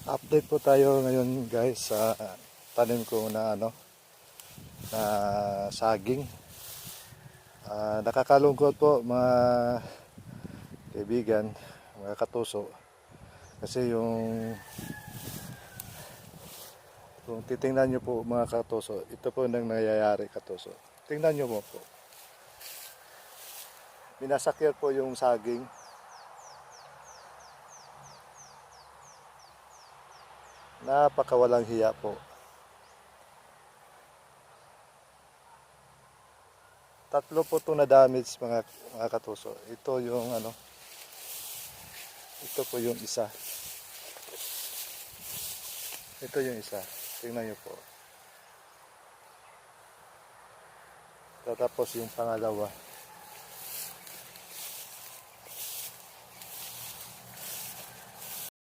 Update po tayo ngayon guys sa tanim ko na na saging. Nakakalungkot po mga kaibigan, mga katuso. Kasi kung titingnan nyo po mga katuso, ito po nang nangyayari katuso. Tingnan nyo mo po. Minasakyan po yung saging. Napakawalang hiya po. Tatlo po ito na damage mga katuso. Ito yung ito po yung isa. Ito yung isa. Tingnan nyo po. Tapos yung pangalawa.